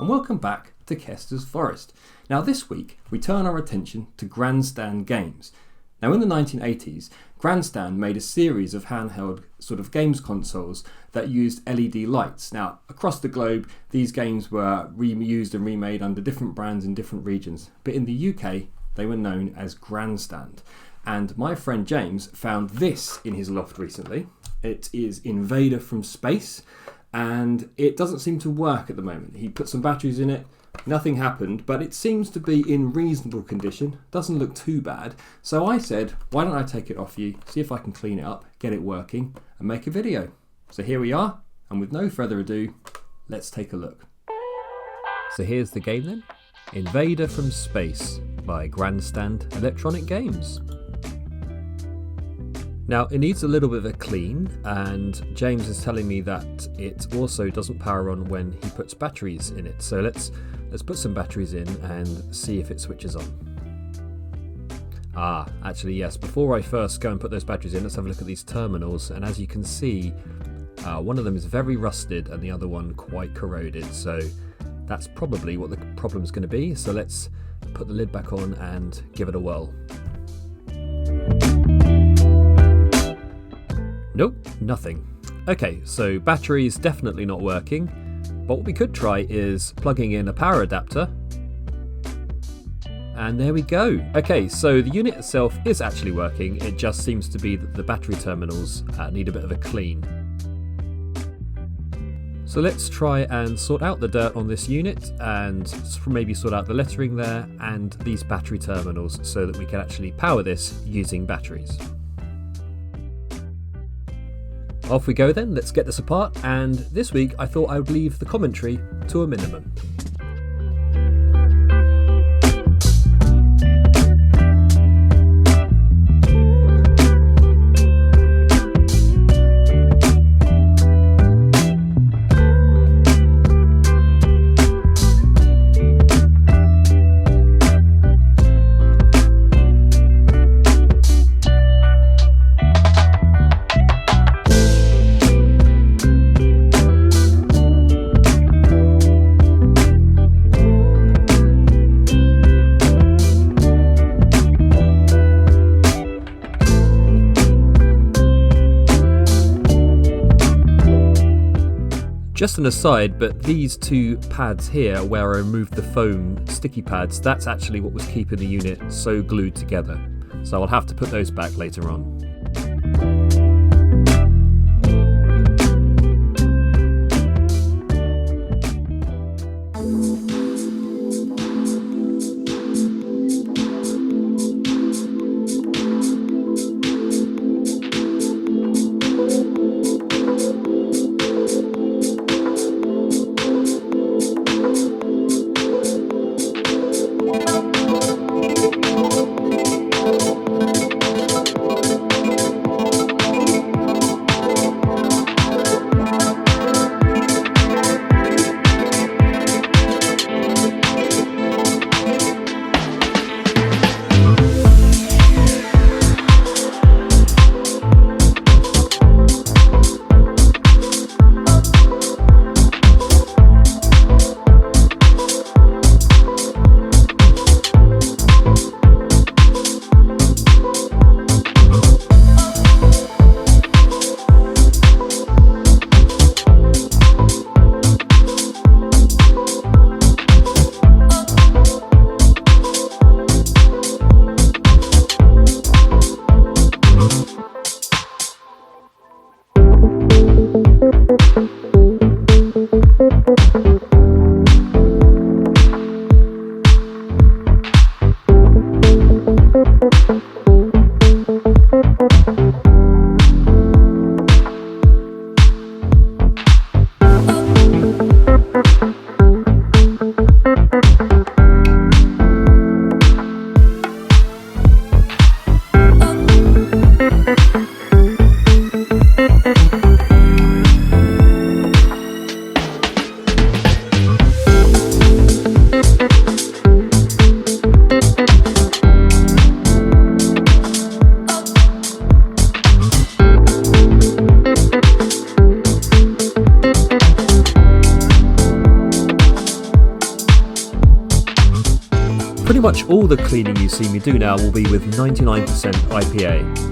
welcome back to Kester's Forest. Now this week we turn our attention to Grandstand games. Now in the 1980s, Grandstand made a series of handheld sort of games consoles that used LED lights. Now across the globe these games were reused and remade under different brands in different regions, but in the UK they were known as Grandstand. And my friend James found this in his loft recently. It is Invader from space, and it doesn't seem to work at the moment. He put some batteries in it, nothing happened, but it seems to be in reasonable condition, doesn't look too bad. So I said, why don't I take it off you, see if I can clean it up, get it working, and make a video. So here we are, and with no further ado, let's take a look. So here's the game then. Invader from Space by Grandstand Electronic Games. Now it needs a little bit of a clean, and James is telling me that it also doesn't power on when he puts batteries in it. So let's put some batteries in and see if it switches on. Actually yes, before I first go and put those batteries in, let's have a look at these terminals, and as you can see, one of them is very rusted and the other one quite corroded, so that's probably what the problem is going to be. So let's put the lid back on and give it a whirl. Nope, nothing. Okay, so battery is definitely not working, but what we could try is plugging in a power adapter. And there we go. Okay, so the unit itself is actually working, it just seems to be that the battery terminals need a bit of a clean. So let's try and sort out the dirt on this unit and maybe sort out the lettering there and these battery terminals so that we can actually power this using batteries. Off we go then, let's get this apart, and this week I thought I would leave the commentary to a minimum. Just an aside, but these two pads here where I removed the foam sticky pads, that's actually what was keeping the unit so glued together. So I'll have to put those back later on. Pretty much all the cleaning you see me do now will be with 99% IPA.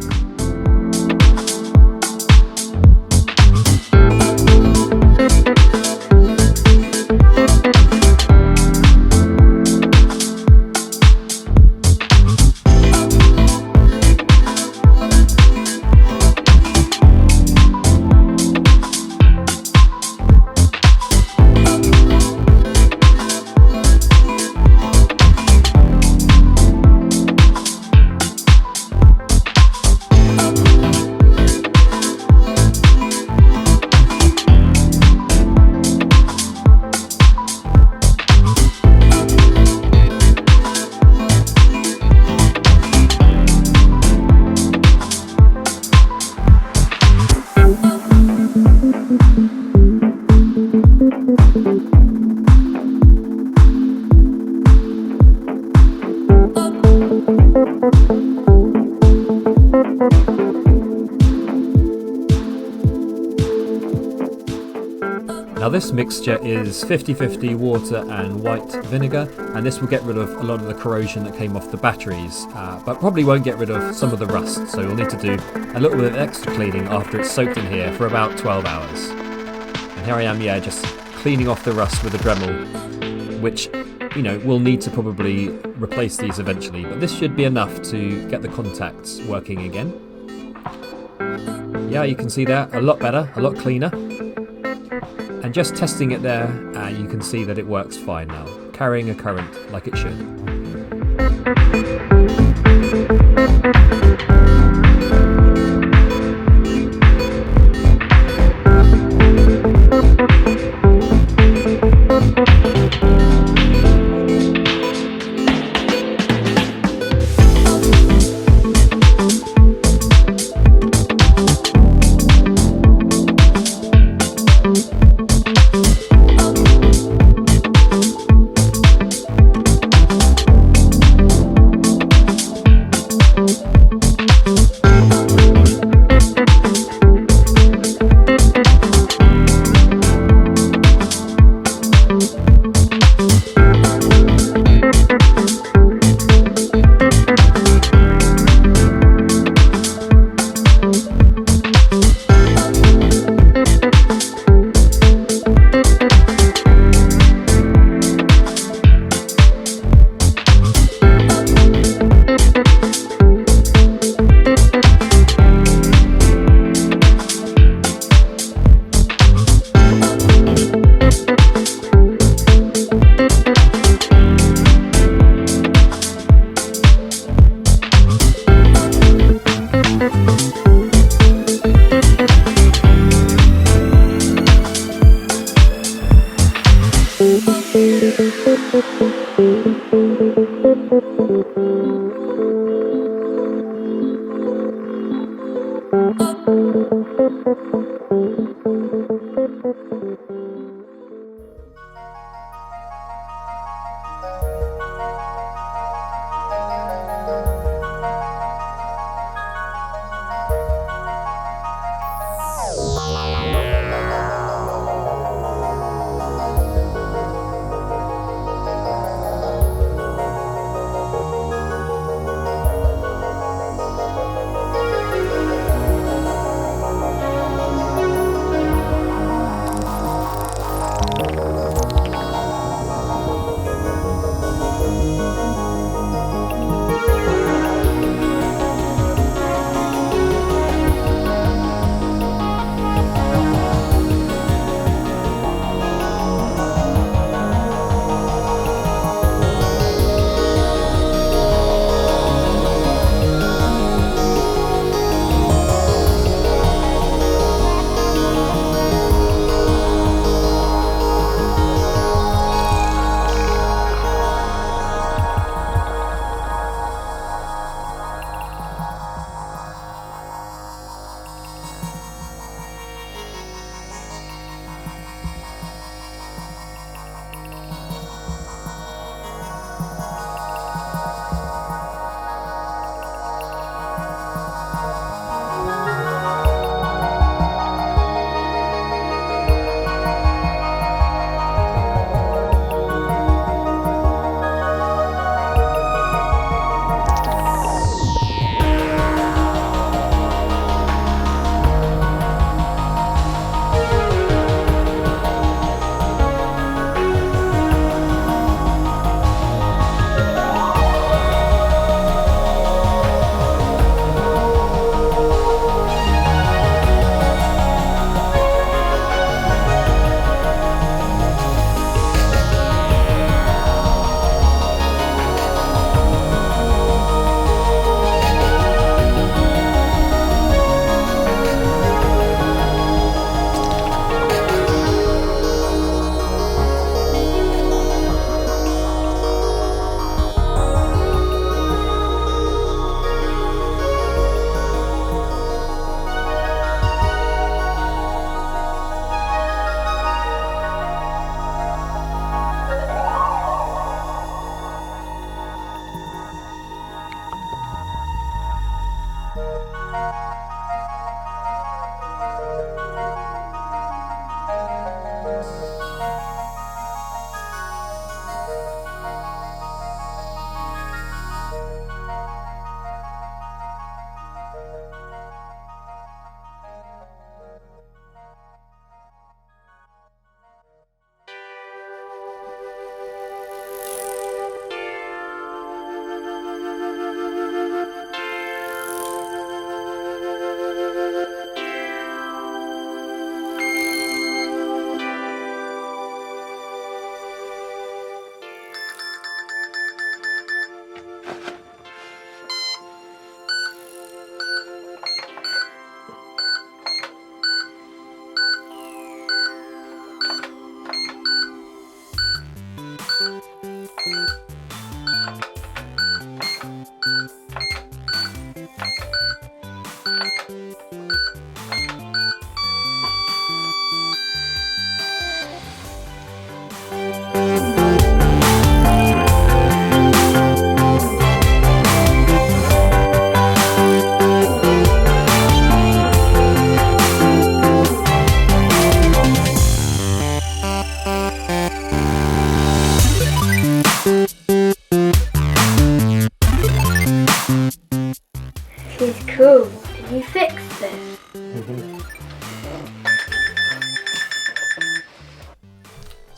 Now this mixture is 50-50 water and white vinegar, and this will get rid of a lot of the corrosion that came off the batteries, but probably won't get rid of some of the rust, so you'll need to do a little bit of extra cleaning after it's soaked in here for about 12 hours. And here I am, just cleaning off the rust with a Dremel, which, we'll need to probably replace these eventually, but this should be enough to get the contacts working again. Yeah, you can see that, a lot better, a lot cleaner. And just testing it there, you can see that it works fine now, carrying a current like it should.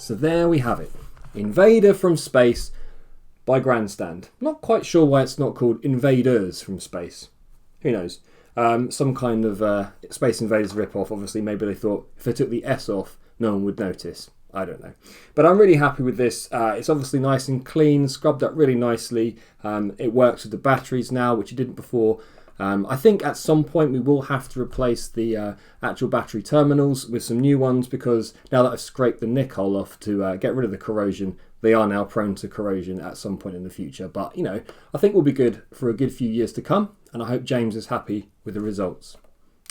So there we have it. Invader from Space by Grandstand. Not quite sure why it's not called Invaders from Space. Who knows? Some kind of Space Invaders rip-off. Obviously, maybe they thought if they took the S off, no one would notice. I don't know. But I'm really happy with this. It's obviously nice and clean, scrubbed up really nicely. It works with the batteries now, which it didn't before. I think at some point we will have to replace the actual battery terminals with some new ones, because now that I've scraped the nick hole off to get rid of the corrosion, they are now prone to corrosion at some point in the future. But, you know, I think we'll be good for a good few years to come, and I hope James is happy with the results.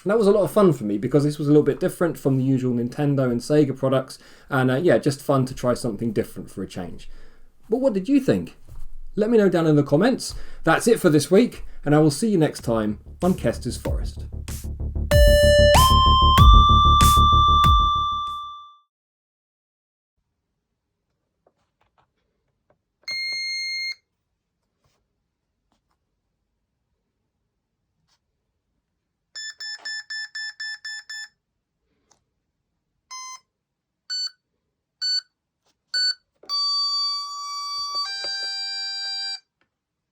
And that was a lot of fun for me, because this was a little bit different from the usual Nintendo and Sega products, and yeah, just fun to try something different for a change. But what did you think? Let me know down in the comments. That's it for this week, and I will see you next time on Kester's Forest.